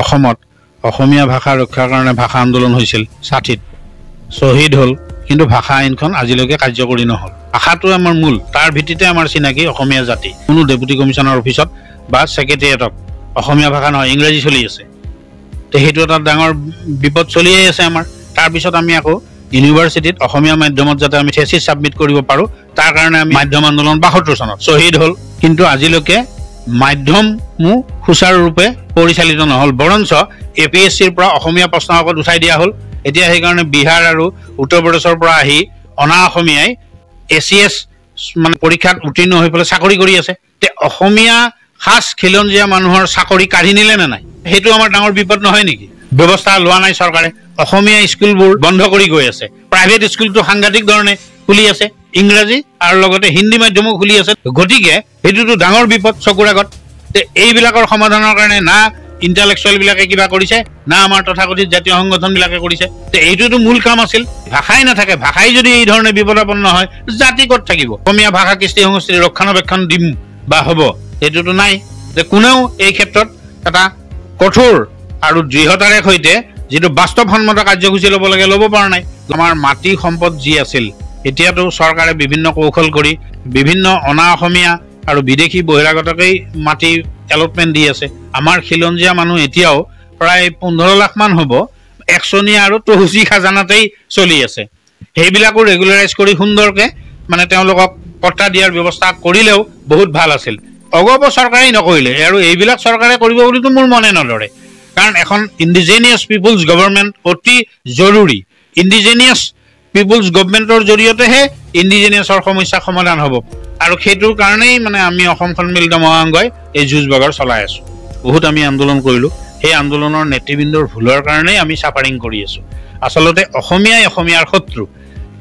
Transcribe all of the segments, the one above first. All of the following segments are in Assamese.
অসমত অসমীয়া ভাষা ৰক্ষাৰ কাৰণে ভাষা আন্দোলন হৈছিল 60ত শ্বহীদ হ'ল কিন্তু ভাষা আইনখন আজিলৈকে কাৰ্যকৰী নহ'ল ভাষাটো আমাৰ মূল তাৰ ভিত্তিতে আমাৰ চিনাকি অসমীয়া জাতি কোনো ডেপুটি কমিশনাৰ অফিচত বা সেক্ৰেটাৰিয়েটত অসমীয়া ভাষা নহয় ইংৰাজী চলি আছে তে সেইটো এটা ডাঙৰ বিপদ চলিয়ে আছে আমাৰ তাৰ পিছত আমি আকৌ ইউনিভাৰ্চিটিত অসমীয়া মাধ্যমত যাতে আমি থেচিছ সাবমিট কৰিব পাৰো তাৰ কাৰণে আমি মাধ্যম আন্দোলন 72 চনত শ্বহীদ হ'ল কিন্তু আজিলৈকে মাধ্যমো সুচাৰুৰূপে পৰিচালিত নহ'ল বৰঞ্চ এপিএছচিৰ পৰা অসমীয়া প্ৰশ্নকাকত উঠাই দিয়া হ'ল এতিয়া সেই কাৰণে বিহাৰ আৰু উত্তৰ প্ৰদেশৰ পৰা আহি অনা অসমীয়াই এচিএছ মানে পৰীক্ষাত উত্তীৰ্ণ হৈ পেলাই চাকৰি কৰি আছে তে অসমীয়া খাস খিলঞ্জীয়া মানুহৰ চাকৰি কাঢ়ি নিলে নে নাই সেইটো আমাৰ ডাঙৰ বিপদ নহয় নেকি ব্যৱস্থা লোৱা নাই চৰকাৰে অসমীয়া স্কুলবোৰ বন্ধ কৰি গৈ আছে প্ৰাইভেট স্কুলটো সাংঘাতিক ধৰণে খুলি আছে ইংৰাজী আৰু লগতে হিন্দী মাধ্যমো খুলি আছে গতিকে এইটোতো ডাঙৰ বিপদ চকুৰ আগত তে এইবিলাকৰ সমাধানৰ কাৰণে না ইন্টেলেকচুৱেল বিলাকে কিবা কৰিছে না আমাৰ তথাকথিত জাতীয় সংগঠন বিলাকে কৰিছে তে এইটোতো মূল কাম আছিল ভাষাই নাথাকে ভাষাই যদি এই ধৰণে বিপদাপন্ন হয় জাতি ক'ত থাকিব অসমীয়া ভাষা কৃষ্টি সংস্কৃতি ৰক্ষণাবেক্ষণ দিম বা হ'ব এইটোতো নাই যে কোনেও এই ক্ষেত্ৰত এটা কঠোৰ আৰু দৃঢ়তাৰে সৈতে যেটো বাস্তৱসন্মত কাৰ্যসূচী ল'ব লাগে ল'ব পৰা নাই আমাৰ মাটি সম্পদ যি আছিল এতিয়াতো চৰকাৰে বিভিন্ন কৌশল কৰি বিভিন্ন অনা অসমীয়া আৰু বিদেশী বহিৰাগতকেই মাটি এলটমেন্ট দি আছে আমাৰ খিলঞ্জীয়া মানুহ এতিয়াও প্ৰায় 15 লাখ মান হ'ব একচনীয়া আৰু তহসিল খাজানাতেই চলি আছে সেইবিলাকো ৰেগুলাৰাইজ কৰি সুন্দৰকে মানে তেওঁলোকক পট্টা দিয়াৰ ব্যৱস্থা কৰিলেও বহুত ভাল আছিল অগপ চৰকাৰেই নকৰিলে আৰু এইবিলাক চৰকাৰে কৰিব বুলিতো মোৰ মনে নধৰে কাৰণ এখন ইণ্ডিজেনিয়াছ পিপলছ গভৰ্ণমেণ্ট অতি জৰুৰী ইণ্ডিজেনিয়াছ পিপলছ গভৰ্ণমেণ্টৰ জৰিয়তেহে ইণ্ডিজেনিয়াছৰ সমস্যা সমাধান হ'ব আৰু সেইটোৰ কাৰণেই মানে আমি অসম সন্মিলিত মহাসংঘই এই যুঁজ বাগৰ চলাই আছো বহুত আমি আন্দোলন কৰিলো সেই আন্দোলনৰ নেতৃবৃন্দৰ ভুলৰ কাৰণেই আমি সাফাৰিং কৰি আছো আসলতে অসমীয়াৰ শত্ৰু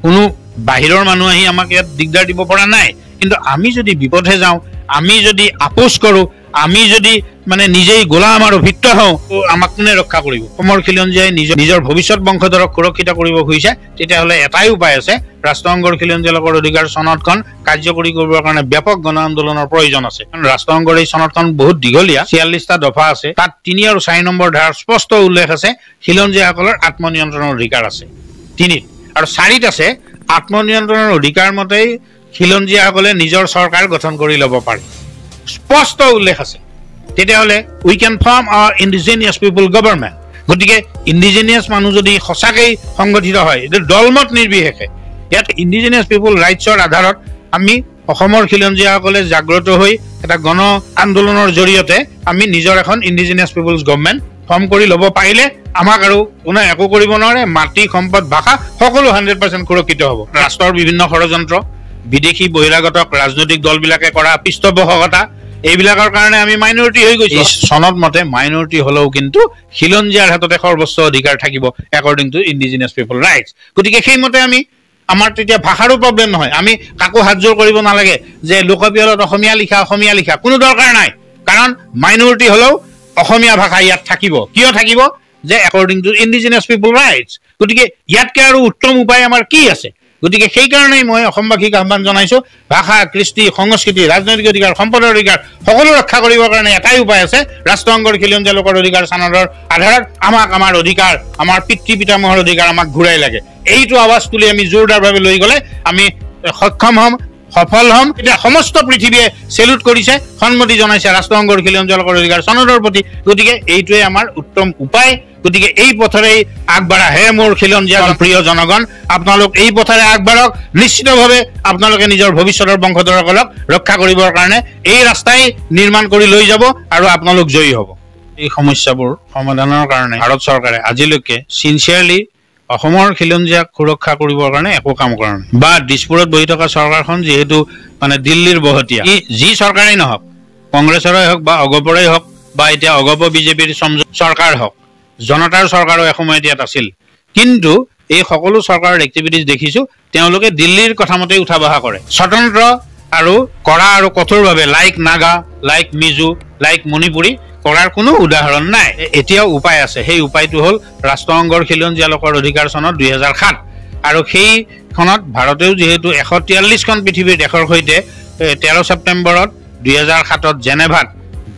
কোনো বাহিৰৰ মানুহ আহি আমাক ইয়াত দিগদাৰ দিব পৰা নাই কিন্তু আমি যদি বিপদে যাওঁ আমি যদি আপোচ কৰো আমি যদি মানে নিজেই গোলাম আৰু ভিত্ত হওঁ আমাক কোনে ৰক্ষা কৰিব অসমৰ খিলঞ্জীয়াই নিজৰ ভৱিষ্যত বংশধৰক সুৰক্ষিত কৰিব খুজিছে তেতিয়াহ'লে এটাই উপায় আছে ৰাষ্ট্ৰসংঘৰ খিলঞ্জীয়া লোকৰ অধিকাৰ সনদখন কাৰ্যকৰী কৰিবৰ কাৰণে ব্যাপক গণ আন্দোলনৰ প্ৰয়োজন আছে কাৰণ ৰাষ্ট্ৰসংঘৰ এই সনদখন বহুত দীঘলীয়া 46টা দফা আছে তাত 3 আৰু 4 নম্বৰ ধাৰাত স্পষ্ট উল্লেখ আছে খিলঞ্জীয়াসকলৰ আত্মনিয়ন্ত্ৰণৰ অধিকাৰ আছে 3 আৰু 4ত আছে আত্মনিয়ন্ত্ৰণৰ অধিকাৰ মতেই খিলঞ্জীয়াসকলে নিজৰ চৰকাৰ গঠন কৰি ল'ব পাৰে স্পষ্ট উল্লেখ আছে তেতিয়াহ'লে we can form our indigenous people government গতিকে ইণ্ডিজেনিয়াছ মানুহ যদি সঁচাকৈ সংগঠিত হয় এইটো দলমত নিৰ্বিশেষে ইয়াত ইণ্ডিজেনিয়াছ পিপল ৰাইটছৰ আধাৰত আমি অসমৰ খিলঞ্জীয়াসকলে জাগ্ৰত হৈ এটা গণ আন্দোলনৰ জৰিয়তে আমি নিজৰ এখন ইণ্ডিজেনিয়াছ পিপলছ গভৰ্ণমেণ্ট ফৰ্ম কৰি ল'ব পাৰিলে আমাক আৰু কোনো একো কৰিব নোৱাৰে মাটি সম্পদ ভাষা সকলো 100% সুৰক্ষিত হ'ব ৰাষ্ট্ৰৰ বিভিন্ন ষড়যন্ত্ৰ বিদেশী বহিৰাগতক ৰাজনৈতিক দলবিলাকে কৰা পৃষ্ঠপোষকতা এইবিলাকৰ কাৰণে আমি মাইনৰিটি হৈ গৈছো সনদ মতে মাইনৰিটি হলেও কিন্তু খিলঞ্জীয়াৰ হাততে সৰ্বোচ্চ অধিকাৰ থাকিব according to indigenous people rights গতিকে সেইমতে আমি আমাৰ তেতিয়া ভাষাৰো প্ৰবলেম নহয় আমি কাকো হাতজোৰ কৰিব নালাগে যে লোকপিয়লত অসমীয়া লিখা কোনো দৰকাৰ নাই কাৰণ মাইনৰিটি হলেও অসমীয়া ভাষা ইয়াত থাকিব কিয় থাকিব যে according to indigenous people rights গতিকে ইয়াতকে আৰু উত্তম উপায় আমাৰ কি আছে গতিকে সেই কাৰণেই মই অসমবাসীক আহ্বান জনাইছো ভাষা কৃষ্টি সংস্কৃতি ৰাজনৈতিক অধিকাৰ সম্পদৰ অধিকাৰ সকলো ৰক্ষা কৰিবৰ কাৰণে এটাই উপায় আছে ৰাষ্ট্ৰসংঘৰ খিলঞ্জীয়া লোকৰ অধিকাৰ সনদৰ আধাৰত আমাক আমাৰ অধিকাৰ আমাৰ পিতৃ পিতামহৰ অধিকাৰ আমাক ঘূৰাই লাগে এইটো আৱাজ তুলি আমি জোৰদাৰভাৱে লৈ গ'লে আমি সক্ষম হ'ম সফল হ'ম এটা সমস্ত পৃথিৱীয়ে সেলুট কৰিছে সন্মতি জনাইছে ৰাষ্ট্ৰসংঘৰ খিলঞ্জীয়া লোকৰ অধিকাৰ সনদৰ প্ৰতি গতিকে এইটোৱে আমাৰ উত্তম উপায় গতিকে এই পথৰে আগবাঢ়া হে মোৰ খিলঞ্জীয়া প্ৰিয় জনগণ আপোনালোক এই পথৰে আগবাঢ়ক নিশ্চিতভাৱে আপোনালোকে নিজৰ ভৱিষ্যতৰ বংশধৰসকলক ৰক্ষা কৰিবৰ কাৰণে এই ৰাস্তাই নিৰ্মাণ কৰি লৈ যাব আৰু আপোনালোক জয়ী হ'ব এই সমস্যাবোৰ সমাধানৰ কাৰণে ভাৰত চৰকাৰে আজিলৈকে সিনচিয়াৰলি অসমৰ খিলঞ্জীয়াক সুৰক্ষা কৰিবৰ কাৰণে একো কাম কৰা নাই বা দিছপুৰত বহি থকা চৰকাৰখন যেহেতু মানে দিল্লীৰ বহতীয়া যি চৰকাৰেই নহওক কংগ্ৰেছৰে হওক বা অগপৰে হওক বা এতিয়া অগপ বিজেপিৰ চৰকাৰ হওক জনতাৰ চৰকাৰো এসময়ত ইয়াত আছিল কিন্তু এই সকলো চৰকাৰৰ এক্টিভিটিজ দেখিছো তেওঁলোকে দিল্লীৰ কথামতে উঠা বহা কৰে স্বতন্ত্ৰ আৰু কৰা আৰু কঠোৰভাৱে like Naga like Mizo like Manipuri কৰাৰ কোনো উদাহৰণ নাই এতিয়াও উপায় আছে সেই উপায়টো হ'ল ৰাষ্ট্ৰসংঘৰ খিলঞ্জীয়া লোকৰ অধিকাৰ সনদ 2007 আৰু সেইখনত ভাৰতেও যেহেতু 143খন পৃথিৱীৰ দেশৰ সৈতে 13 ছেপ্টেম্বৰত 2007ত জেনেভাত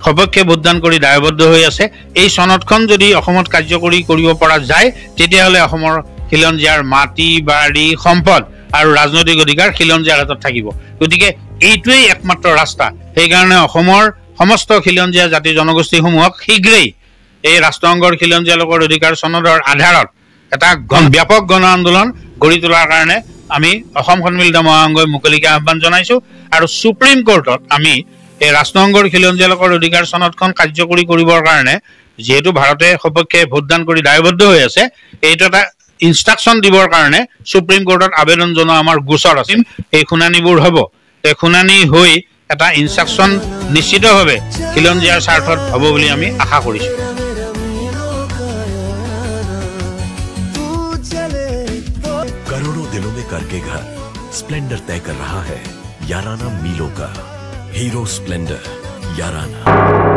সপক্ষে ভোটদান কৰি দায়বদ্ধ হৈ আছে এই সনদখন যদি অসমত কাৰ্যকৰী কৰিব পৰা যায় তেতিয়াহ'লে অসমৰ খিলঞ্জীয়াৰ মাটি বাৰী সম্পদ আৰু ৰাজনৈতিক অধিকাৰ খিলঞ্জীয়াৰ হাতত থাকিব গতিকে এইটোৱেই একমাত্ৰ ৰাস্তা সেইকাৰণে অসমৰ সমস্ত খিলঞ্জীয়া জাতি জনগোষ্ঠীসমূহক শীঘ্ৰেই এই ৰাষ্ট্ৰসংঘৰ খিলঞ্জীয়া লোকৰ অধিকাৰ সনদৰ আধাৰত এটা ব্যাপক গণ আন্দোলন গঢ়ি তোলাৰ কাৰণে আমি অসম সন্মিলিত মহাসংঘই মুকলিকে আহ্বান জনাইছো আৰু সুপ্ৰিম কোৰ্টত আমি এই ৰাষ্ট্ৰসংঘৰ খিলঞ্জীয়া লোকৰ অধিকাৰ সনদখন কাৰ্যকৰী কৰিবৰ কাৰণে যেহেতু ভাৰতে সপক্ষে ভোটদান কৰি দায়বদ্ধ হৈ আছে এইটো এটা ইনষ্ট্ৰাকশ্যন দিবৰ কাৰণে সুপ্ৰিম কোৰ্টত আবেদন জনোৱা আমাৰ গোচৰ আছিল এই শুনানিবোৰ হ'ব এই শুনানি হৈ এটা ইনষ্ট্ৰাকশ্যন নিশ্চিতভাৱে খিলঞ্জীয়াৰ স্বাৰ্থত হ'ব বুলি আমি আশা কৰিছোঁ करोड़ों दिलों में करके घर स्प्लेंडर तय कर रहा है याराना मीलों का हीरो स्प्लेंडर याराना।